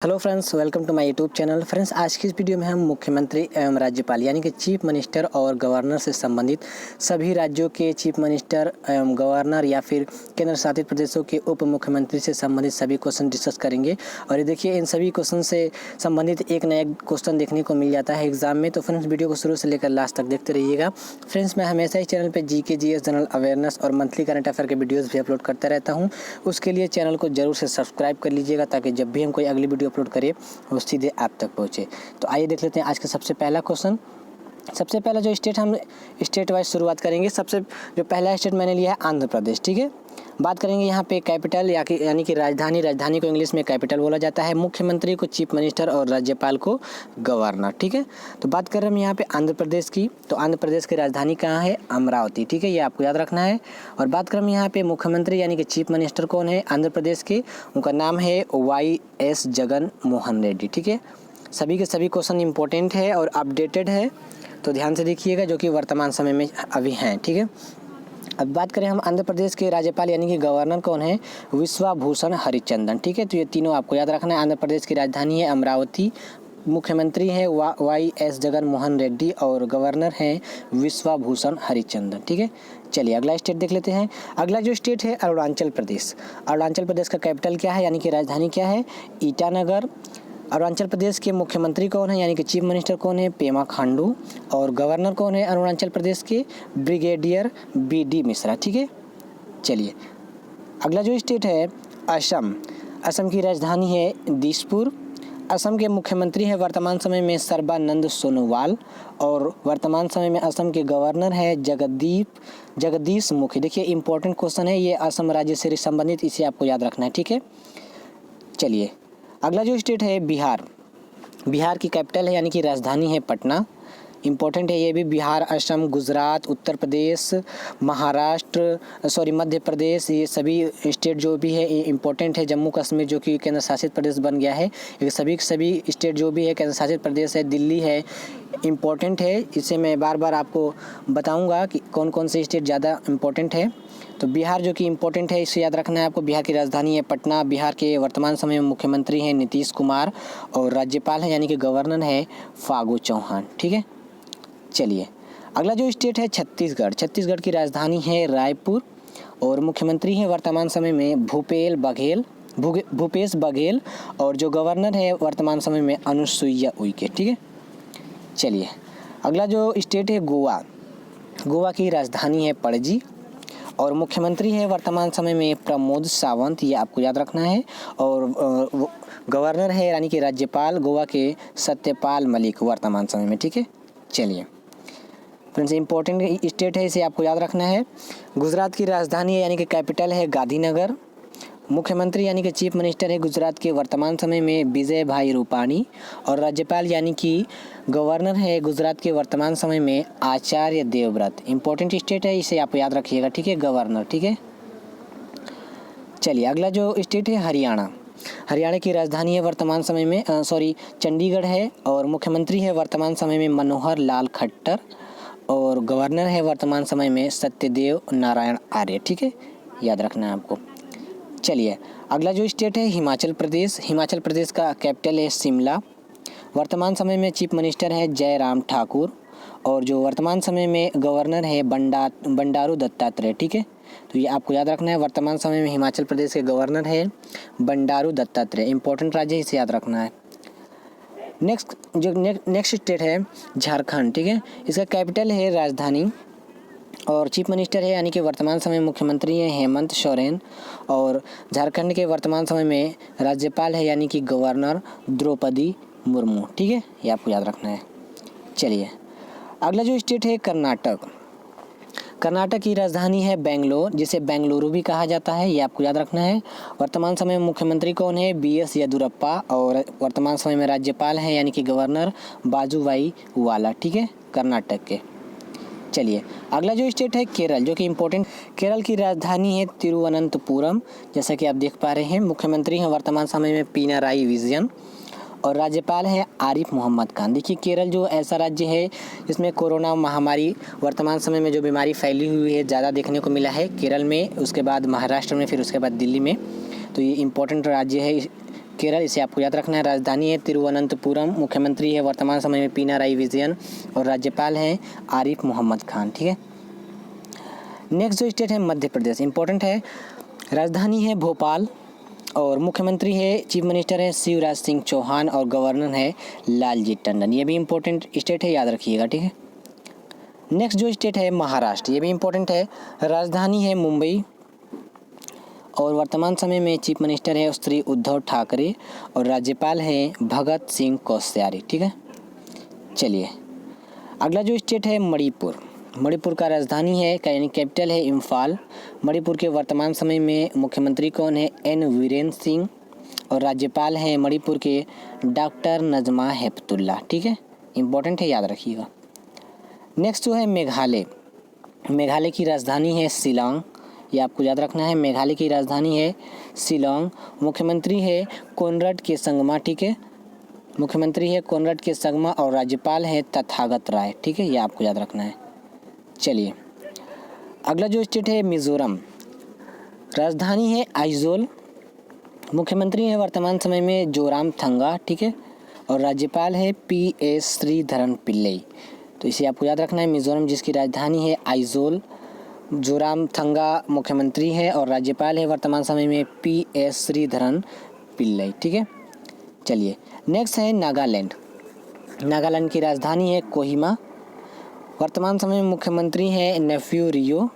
Hello friends, welcome to my YouTube channel. Friends, आज की इस वीडियो में हम मुख्यमंत्री एवं राज्यपाल यानी कि चीफ मिनिस्टर और गवर्नर से संबंधित सभी राज्यों के चीफ मिनिस्टर एवं गवर्नर या फिर केंद्र शासित प्रदेशों के उप मुख्यमंत्री से संबंधित सभी क्वेश्चन डिस्कस करेंगे। और ये देखिए, इन सभी क्वेश्चन से संबंधित एक नया क्वेश्चन देखने को मिल जाता है एग्जाम में। तो फ्रेंड्स, वीडियो को शुरू से लेकर लास्ट तक देखते रहिएगा। फ्रेंड्स, मैं हमेशा इस चैनल पर जीके, जीएस, जनरल अवेयरनेस और मंथली करंट अफेयर के वीडियोज़ भी अपलोड करता रहता हूँ। उसके लिए चैनल को जरूर से सब्सक्राइब कर लीजिएगा ताकि जब भी हम कोई अगली वीडियो अपलोड करें वो सीधे आप तक पहुँचे। तो आइए देख लेते हैं आज का सबसे पहला क्वेश्चन। सबसे पहला जो स्टेट, हम स्टेट वाइज शुरुआत करेंगे। सबसे जो पहला स्टेट मैंने लिया है आंध्र प्रदेश। ठीक है, बात करेंगे यहाँ पे कैपिटल यानी कि राजधानी को इंग्लिश में कैपिटल बोला जाता है। मुख्यमंत्री को चीफ मिनिस्टर और राज्यपाल को गवर्नर। ठीक है, तो बात कर रहे हैं हम यहाँ पे आंध्र प्रदेश की। तो आंध्र प्रदेश की राजधानी कहाँ है? अमरावती। ठीक है, ये आपको याद रखना है। और बात करें हम यहाँ पे मुख्यमंत्री यानी कि चीफ मिनिस्टर कौन है आंध्र प्रदेश के? उनका नाम है YS जगन मोहन रेड्डी। ठीक है, सभी के सभी क्वेश्चन इंपॉर्टेंट है और अपडेटेड है, तो ध्यान से देखिएगा, जो कि वर्तमान समय में अभी हैं। ठीक है, अब बात करें हम आंध्र प्रदेश के राज्यपाल यानी कि गवर्नर कौन है? विश्वभूषण हरिचंदन। ठीक है, तो ये तीनों आपको याद रखना है। आंध्र प्रदेश की राजधानी है अमरावती, मुख्यमंत्री है YS जगन मोहन रेड्डी और गवर्नर है विश्वभूषण हरिचंदन। ठीक है, चलिए अगला स्टेट देख लेते हैं। अगला जो स्टेट है अरुणाचल प्रदेश। अरुणाचल प्रदेश का कैपिटल क्या है यानी कि राजधानी क्या है? ईटानगर। अरुणाचल प्रदेश के मुख्यमंत्री कौन है यानी कि चीफ मिनिस्टर कौन है? पेमा खांडू। और गवर्नर कौन है अरुणाचल प्रदेश के? Brigadier BD Mishra. ठीक है, चलिए अगला जो स्टेट है असम। असम की राजधानी है दिसपुर। असम के मुख्यमंत्री हैं वर्तमान समय में सर्बानंद सोनोवाल और वर्तमान समय में असम के गवर्नर है जगदीश मुखी। देखिए, इंपॉर्टेंट क्वेश्चन है ये, असम राज्य से संबंधित, इसे आपको याद रखना है। ठीक है, चलिए अगला जो स्टेट है बिहार। बिहार की कैपिटल है यानी कि राजधानी है पटना। इम्पोर्टेंट है ये भी। बिहार, असम, गुजरात, उत्तर प्रदेश, मध्य प्रदेश, ये सभी स्टेट जो भी है ये इम्पोर्टेंट है। जम्मू कश्मीर जो कि केंद्र शासित प्रदेश बन गया है, ये सभी स्टेट जो भी है केंद्र शासित प्रदेश है। दिल्ली है, इम्पोर्टेंट है। इसे मैं बार बार आपको बताऊंगा कि कौन कौन से स्टेट ज़्यादा इम्पोर्टेंट है। तो बिहार जो कि इम्पोर्टेंट है, इसे याद रखना है आपको। बिहार की राजधानी है पटना। बिहार के वर्तमान समय में मुख्यमंत्री हैं नीतीश कुमार और राज्यपाल हैं यानी कि गवर्नर है फागू चौहान। ठीक है, चलिए अगला जो स्टेट है छत्तीसगढ़। छत्तीसगढ़ की राजधानी है रायपुर और मुख्यमंत्री हैं वर्तमान समय में भूपेश बघेल और जो गवर्नर है वर्तमान समय में अनुसुईया उइके। ठीक है, चलिए अगला जो स्टेट है गोवा। गोवा की राजधानी है पणजी और मुख्यमंत्री है वर्तमान समय में प्रमोद सावंत, ये आपको याद रखना है। और गवर्नर है यानी कि राज्यपाल गोवा के सत्यपाल मलिक वर्तमान समय में। ठीक है, चलिए फ्रेंड्स, इंपॉर्टेंट स्टेट है, इसे आपको याद रखना है। गुजरात की राजधानी है यानी कि कैपिटल है गांधीनगर। मुख्यमंत्री यानी कि चीफ मिनिस्टर है गुजरात के वर्तमान समय में विजय भाई रूपाणी और राज्यपाल यानी कि गवर्नर है गुजरात के वर्तमान समय में आचार्य देवव्रत। इंपॉर्टेंट स्टेट है, इसे आप याद रखिएगा। ठीक है, गवर्नर। ठीक है, चलिए अगला जो स्टेट है हरियाणा। हरियाणा की राजधानी है वर्तमान समय में चंडीगढ़ है और मुख्यमंत्री है वर्तमान समय में मनोहर लाल खट्टर और गवर्नर है वर्तमान समय में सत्यदेव नारायण आर्य। ठीक है, याद रखना है आपको। चलिए अगला जो स्टेट है हिमाचल प्रदेश। हिमाचल प्रदेश का कैपिटल है शिमला। वर्तमान समय में चीफ मिनिस्टर है जयराम ठाकुर और जो वर्तमान समय में गवर्नर है बंडारू दत्तात्रेय। ठीक है, तो ये आपको याद रखना है। वर्तमान समय में हिमाचल प्रदेश के गवर्नर है बंडारू दत्तात्रेय। इंपॉर्टेंट राज्य है, इसे याद रखना है। नेक्स्ट स्टेट है झारखंड। ठीक है, इसका कैपिटल है राजधानी और चीफ मिनिस्टर है यानी कि वर्तमान समय मुख्यमंत्री हैं हेमंत सोरेन और झारखंड के वर्तमान समय में राज्यपाल है यानी कि गवर्नर द्रौपदी मुर्मू। ठीक है, ये आपको याद रखना है। चलिए अगला जो स्टेट है कर्नाटक। कर्नाटक की राजधानी है बेंगलोर, जिसे बेंगलुरु भी कहा जाता है, ये आपको याद रखना है। वर्तमान समय में मुख्यमंत्री कौन है? BS येदियुरप्पा और वर्तमान समय में राज्यपाल हैं यानी कि गवर्नर वाजुभाई वाला। ठीक है, कर्नाटक के। चलिए अगला जो स्टेट है केरल, जो कि इम्पोर्टेंट। केरल की राजधानी है तिरुवनंतपुरम, जैसा कि आप देख पा रहे हैं। मुख्यमंत्री हैं वर्तमान समय में पिनाराई विजयन और राज्यपाल हैं आरिफ मोहम्मद खान। देखिए, केरल जो ऐसा राज्य है जिसमें कोरोना महामारी वर्तमान समय में जो बीमारी फैली हुई है ज़्यादा देखने को मिला है केरल में, उसके बाद महाराष्ट्र में, फिर उसके बाद दिल्ली में। तो ये इम्पोर्टेंट राज्य है केरल, इसे आपको याद रखना है। राजधानी है तिरुवनंतपुरम, मुख्यमंत्री है वर्तमान समय में पिनाराई विजयन और राज्यपाल हैं आरिफ मोहम्मद खान, ठीक है। नेक्स्ट जो स्टेट है मध्य प्रदेश, इंपॉर्टेंट है। राजधानी है भोपाल और मुख्यमंत्री है, चीफ मिनिस्टर है शिवराज सिंह चौहान और गवर्नर है लालजी टंडन। ये भी इंपॉर्टेंट स्टेट है, याद रखिएगा, ठीक है। नेक्स्ट जो स्टेट है महाराष्ट्र, ये भी इंपॉर्टेंट है। राजधानी है मुंबई और वर्तमान समय में चीफ मिनिस्टर है श्री उद्धव ठाकरे और राज्यपाल हैं भगत सिंह कोश्यारी, ठीक है। चलिए अगला जो स्टेट है मणिपुर। मणिपुर का राजधानी है यानी कैपिटल है इम्फाल। मणिपुर के वर्तमान समय में मुख्यमंत्री कौन है, एन वीरेन सिंह और राज्यपाल हैं मणिपुर के डॉक्टर नजमा हेपतुल्ला, ठीक है। इंपॉर्टेंट है, याद रखिएगा। नेक्स्ट जो है मेघालय। मेघालय की राजधानी है शिलांग, ये आपको याद रखना है। मेघालय की राजधानी है शिलांग। मुख्यमंत्री है कोनराड के संगमा, ठीक है। मुख्यमंत्री है कोनराड के संगमा और राज्यपाल है तथागत राय, ठीक है। ये आपको याद रखना है। चलिए अगला जो स्टेट है मिजोरम। राजधानी है आइजोल। मुख्यमंत्री है वर्तमान समय में जोरामथंगा, ठीक है। और राज्यपाल है PS श्रीधरन पिल्लई। तो इसे आपको याद रखना है। मिजोरम जिसकी राजधानी है आइजोल, जोरामथंगा मुख्यमंत्री है और राज्यपाल है वर्तमान समय में PS श्रीधरन पिल्लई, ठीक है। चलिए नेक्स्ट है नागालैंड। नागालैंड की राजधानी है कोहिमा। वर्तमान समय में मुख्यमंत्री है नेफ्यू रियो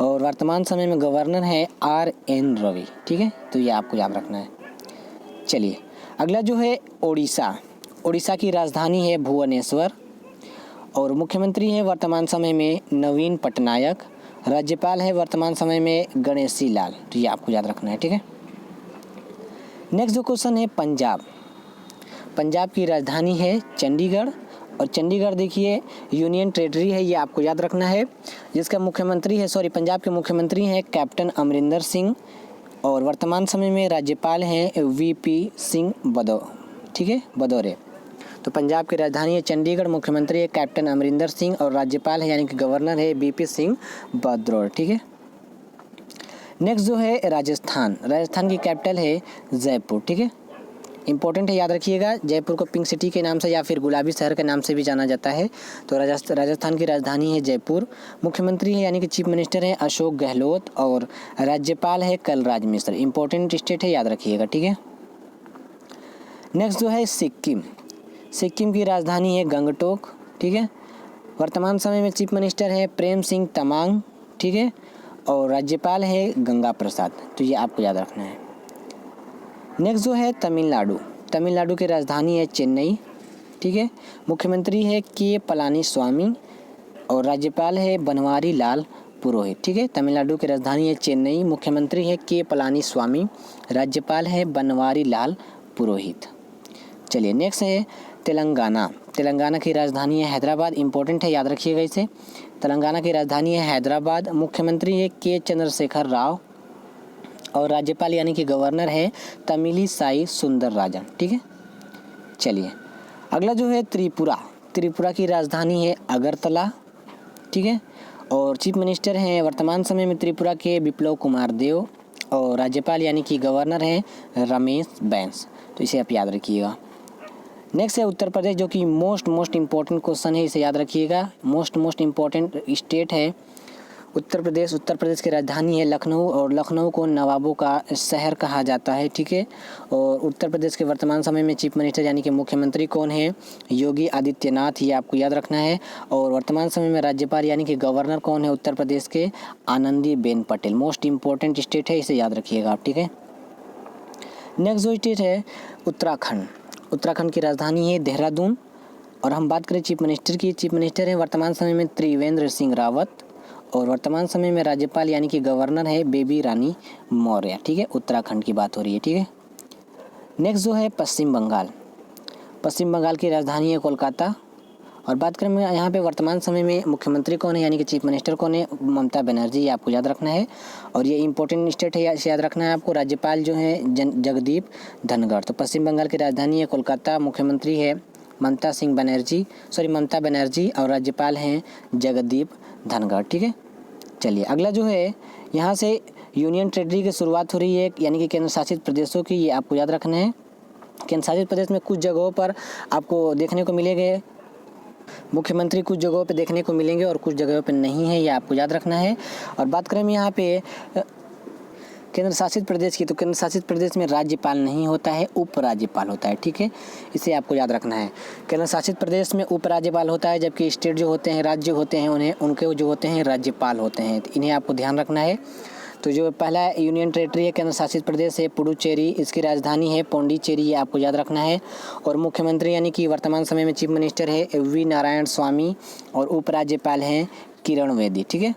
और वर्तमान समय में गवर्नर है RN रवि, ठीक है। तो ये आपको याद रखना है। चलिए अगला जो है ओडिशा। ओडिशा की राजधानी है भुवनेश्वर और मुख्यमंत्री है वर्तमान समय में नवीन पटनायक। राज्यपाल है वर्तमान समय में गणेशी लाल। तो ये आपको याद रखना है, ठीक है। नेक्स्ट जो क्वेश्चन है पंजाब। पंजाब की राजधानी है चंडीगढ़ और चंडीगढ़ देखिए यूनियन टेरिटरी है, ये आपको याद रखना है। जिसका मुख्यमंत्री है पंजाब के मुख्यमंत्री हैं कैप्टन अमरिंदर सिंह और वर्तमान समय में राज्यपाल हैं VP सिंह ठीक है, बदौरे। तो पंजाब की राजधानी है चंडीगढ़, मुख्यमंत्री है कैप्टन अमरिंदर सिंह और राज्यपाल है यानी कि गवर्नर है VP सिंह बदौर, ठीक है। नेक्स्ट जो है राजस्थान। राजस्थान की कैपिटल है जयपुर, ठीक है। इंपॉर्टेंट है, याद रखिएगा। जयपुर को पिंक सिटी के नाम से या फिर गुलाबी शहर के नाम से भी जाना जाता है। तो राजस्थान की राजधानी है जयपुर। मुख्यमंत्री है यानी कि चीफ मिनिस्टर है अशोक गहलोत और राज्यपाल है कलराज मिश्र। इंपॉर्टेंट स्टेट है, याद रखिएगा, ठीक है। नेक्स्ट जो है सिक्किम। सिक्किम की राजधानी है गंगटोक, ठीक है। वर्तमान समय में चीफ मिनिस्टर है प्रेम सिंह तमांग, ठीक है। और राज्यपाल है गंगा प्रसाद। तो ये आपको याद रखना है। नेक्स्ट जो है तमिलनाडु। तमिलनाडु की राजधानी है चेन्नई, ठीक है। मुख्यमंत्री है के पलानीस्वामी और राज्यपाल है बनवारी लाल पुरोहित, ठीक है। तमिलनाडु की राजधानी है चेन्नई, मुख्यमंत्री है के पलानीस्वामी, राज्यपाल है बनवारी लाल पुरोहित। चलिए नेक्स्ट है तेलंगाना। तेलंगाना की राजधानी है हैदराबाद। इंपॉर्टेंट है, याद रखिएगा इसे। तेलंगाना की राजधानी है हैदराबाद। मुख्यमंत्री है के चंद्रशेखर राव और राज्यपाल यानी कि गवर्नर है तमिली साई सुंदर राजन, ठीक है। चलिए अगला जो है त्रिपुरा। त्रिपुरा की राजधानी है अगरतला, ठीक है। और चीफ मिनिस्टर हैं वर्तमान समय में त्रिपुरा के बिप्लव कुमार देव और राज्यपाल यानी कि गवर्नर हैं रमेश बैस। तो इसे आप याद रखिएगा। नेक्स्ट है उत्तर प्रदेश, जो कि मोस्ट इम्पॉर्टेंट क्वेश्चन है, इसे याद रखिएगा। मोस्ट इम्पॉर्टेंट स्टेट है उत्तर प्रदेश। उत्तर प्रदेश की राजधानी है लखनऊ और लखनऊ को नवाबों का शहर कहा जाता है, ठीक है। और उत्तर प्रदेश के वर्तमान समय में चीफ मिनिस्टर यानी कि मुख्यमंत्री कौन है, योगी आदित्यनाथ, ये आपको याद रखना है। और वर्तमान समय में राज्यपाल यानी कि गवर्नर कौन है उत्तर प्रदेश के, Anandiben Patel. Most important state है, इसे याद रखिएगा आप, ठीक है। नेक्स्ट जो स्टेट है उत्तराखंड। उत्तराखंड की राजधानी है देहरादून और हम बात करें चीफ मिनिस्टर की। चीफ मिनिस्टर हैं वर्तमान समय में त्रिवेंद्र सिंह रावत और वर्तमान समय में राज्यपाल यानी कि गवर्नर है बेबी रानी मौर्य, ठीक है। उत्तराखंड की बात हो रही है, ठीक है। नेक्स्ट जो है पश्चिम बंगाल। पश्चिम बंगाल की राजधानी है कोलकाता और बात करें यहाँ पे वर्तमान समय में मुख्यमंत्री कौन है यानी कि चीफ मिनिस्टर कौन है, ममता बनर्जी, ये आपको याद रखना है। और ये इंपॉर्टेंट स्टेट है, इसे याद रखना है आपको। राज्यपाल जो है जगदीप धनखड़। तो पश्चिम बंगाल की राजधानी है कोलकाता, मुख्यमंत्री है ममता बनर्जी और राज्यपाल हैं जगदीप धनखड़, ठीक है। चलिए अगला जो है यहाँ से यूनियन टेरिटरी की शुरुआत हो रही है यानी कि केंद्र शासित प्रदेशों की, ये आपको याद रखना है। केंद्र शासित प्रदेश में कुछ जगहों पर आपको देखने को मिलेंगे मुख्यमंत्री, कुछ जगहों पे देखने को मिलेंगे और कुछ जगहों पे नहीं है, ये आपको याद रखना है। और बात करें यहाँ पे केंद्र शासित प्रदेश की, तो केंद्र शासित प्रदेश में राज्यपाल नहीं होता है, उपराज्यपाल होता है, ठीक है, इसे आपको याद रखना है। केंद्र शासित प्रदेश में उपराज्यपाल होता है, जबकि स्टेट जो होते हैं, राज्य होते हैं, उनके जो होते हैं राज्यपाल होते हैं, तो इन्हें आपको ध्यान रखना है। तो जो पहला यूनियन टेरिटरी है केंद्र शासित प्रदेश है पुडुचेरी, इसकी राजधानी है पौंडीचेरी, ये आपको याद रखना है। और मुख्यमंत्री यानी कि वर्तमान समय में चीफ मिनिस्टर है वी नारायण स्वामी और उपराज्यपाल हैं किरण बेदी, ठीक है।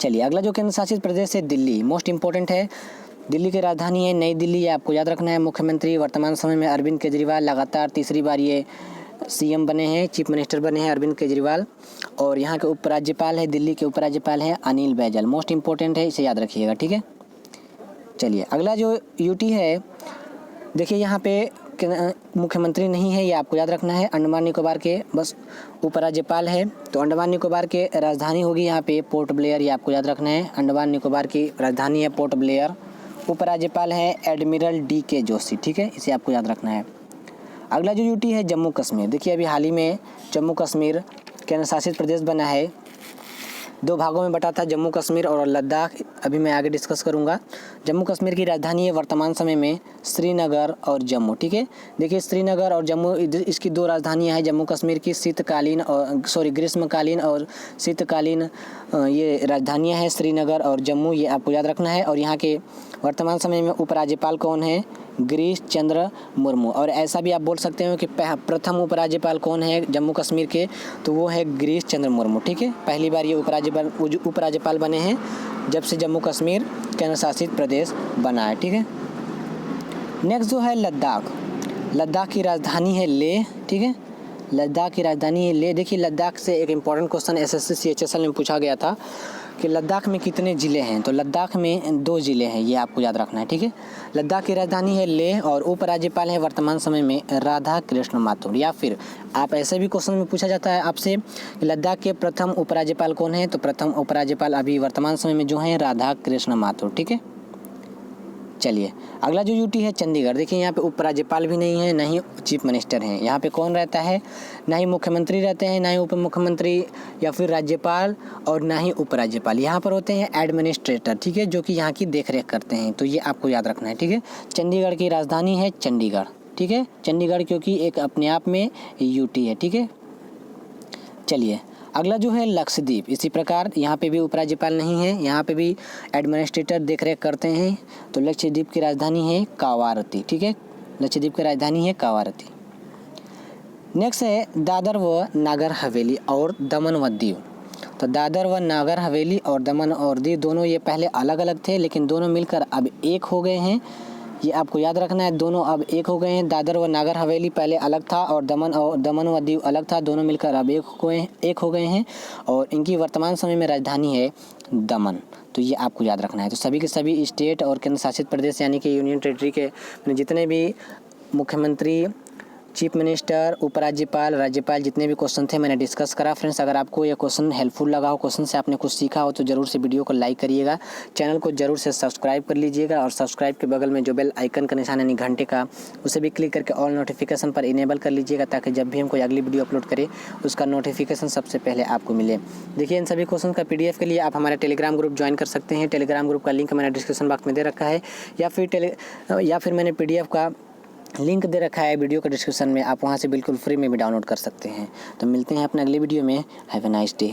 चलिए अगला जो केंद्र शासित प्रदेश है दिल्ली, मोस्ट इंपॉर्टेंट है। दिल्ली की राजधानी है नई दिल्ली, ये आपको याद रखना है। मुख्यमंत्री वर्तमान समय में अरविंद केजरीवाल, लगातार तीसरी बार ये सीएम बने हैं, चीफ मिनिस्टर बने हैं अरविंद केजरीवाल। और यहाँ के उपराज्यपाल है, दिल्ली के उपराज्यपाल हैं अनिल बैजल, मोस्ट इंपॉर्टेंट है, इसे याद रखिएगा, ठीक है। चलिए अगला जो यूटी है, देखिए यहाँ पे मुख्यमंत्री नहीं है, ये आपको याद रखना है। अंडमान निकोबार के बस उपराज्यपाल है, तो अंडमान निकोबार के राजधानी होगी यहाँ पे पोर्ट ब्लेयर, ये आपको याद रखना है। अंडमान निकोबार की राजधानी है पोर्ट ब्लेयर। उपराज्यपाल है एडमिरल DK जोशी, ठीक है, इसे आपको याद रखना है। अगला जो यूटी है जम्मू कश्मीर, देखिए अभी हाल ही में जम्मू कश्मीर केंद्र शासित प्रदेश बना है, 2 भागों में बटा था जम्मू कश्मीर और लद्दाख, अभी मैं आगे डिस्कस करूंगा। जम्मू कश्मीर की राजधानी है वर्तमान समय में श्रीनगर और जम्मू, ठीक है। देखिए श्रीनगर और जम्मू, इसकी 2 राजधानियां हैं जम्मू कश्मीर की, शीतकालीन और ग्रीष्मकालीन और शीतकालीन ये राजधानियां हैं श्रीनगर और जम्मू, ये आपको याद रखना है। और यहाँ के वर्तमान समय में उपराज्यपाल कौन है? गिरीश चंद्र मुर्मू। और ऐसा भी आप बोल सकते हो कि प्रथम उपराज्यपाल कौन है जम्मू कश्मीर के, तो वो है गिरीश चंद्र मुर्मू, ठीक है। पहली बार ये उपराज्यपाल बने हैं जब से जम्मू कश्मीर केंद्र शासित प्रदेश बना है, ठीक है। नेक्स्ट जो है लद्दाख, लद्दाख की राजधानी है लेह, ठीक है, लद्दाख की राजधानी है लेह। देखिए लद्दाख से एक इम्पॉर्टेंट क्वेश्चन SSC CHSL में पूछा गया था कि लद्दाख में कितने ज़िले हैं, तो लद्दाख में 2 ज़िले हैं, ये आपको याद रखना है, ठीक है। लद्दाख की राजधानी है लेह और उपराज्यपाल है वर्तमान समय में राधा कृष्ण माथुर। या फिर आप ऐसे भी क्वेश्चन में पूछा जाता है आपसे लद्दाख के प्रथम उपराज्यपाल कौन है, तो प्रथम उपराज्यपाल अभी वर्तमान समय में जो हैं राधा कृष्ण माथुर, ठीक है। चलिए अगला जो यूटी है चंडीगढ़, देखिए यहाँ पे उपराज्यपाल भी नहीं है, ना ही चीफ मिनिस्टर हैं। यहाँ पे कौन रहता है? ना ही मुख्यमंत्री रहते हैं, ना ही उप मुख्यमंत्री या फिर राज्यपाल, और ना ही उपराज्यपाल। यहाँ पर होते हैं एडमिनिस्ट्रेटर, ठीक है, जो कि यहाँ की देखरेख करते हैं। तो ये आपको याद रखना है, ठीक है। चंडीगढ़ की राजधानी है चंडीगढ़, ठीक है, चंडीगढ़ क्योंकि एक अपने आप में यूटी है, ठीक है। चलिए अगला जो है लक्षद्वीप, इसी प्रकार यहाँ पे भी उपराज्यपाल नहीं है, यहाँ पे भी एडमिनिस्ट्रेटर देखरेख करते हैं। तो लक्षद्वीप की राजधानी है कावारती, ठीक है, लक्षद्वीप की राजधानी है कावारती। नेक्स्ट है दादर व नागर हवेली और दमन व दीव। तो दादर व नागर हवेली और दमन और दीव दोनों ये पहले अलग अलग थे, लेकिन दोनों मिलकर अब एक हो गए हैं, ये आपको याद रखना है। दोनों अब एक हो गए हैं, दादर व नागर हवेली पहले अलग था और दमन व दीव अलग था, दोनों मिलकर अब एक हो गए हैं और इनकी वर्तमान समय में राजधानी है दमन। तो ये आपको याद रखना है। तो सभी के सभी स्टेट और केंद्र शासित प्रदेश यानी कि यूनियन टेरिटरी के जितने भी मुख्यमंत्री, चीफ मिनिस्टर, उपराज्यपाल, राज्यपाल, जितने भी क्वेश्चन थे मैंने डिस्कस करा। फ्रेंड्स अगर आपको ये क्वेश्चन हेल्पफुल लगा हो, क्वेश्चन से आपने कुछ सीखा हो, तो ज़रूर से वीडियो को लाइक करिएगा, चैनल को ज़रूर से सब्सक्राइब कर लीजिएगा और सब्सक्राइब के बगल में जो बेल आइकन का निशान यानी घंटे का, उसे भी क्लिक करके ऑल नोटिफिकेशन पर इनेबल कर लीजिएगा, ताकि जब भी हम कोई अगली वीडियो अपलोड करें उसका नोटिफिकेशन सबसे पहले आपको मिले। देखिए इन सभी क्वेश्चन का PDF के लिए आप हमारे टेलीग्राम ग्रुप ज्वाइन कर सकते हैं। टेलीग्राम ग्रुप का लिंक मैंने डिस्क्रिप्शन बॉक्स में दे रखा है, या फिर मैंने PDF का लिंक दे रखा है वीडियो के डिस्क्रिप्शन में, आप वहां से बिल्कुल फ्री में भी डाउनलोड कर सकते हैं। तो मिलते हैं अपने अगली वीडियो में। Have a nice day.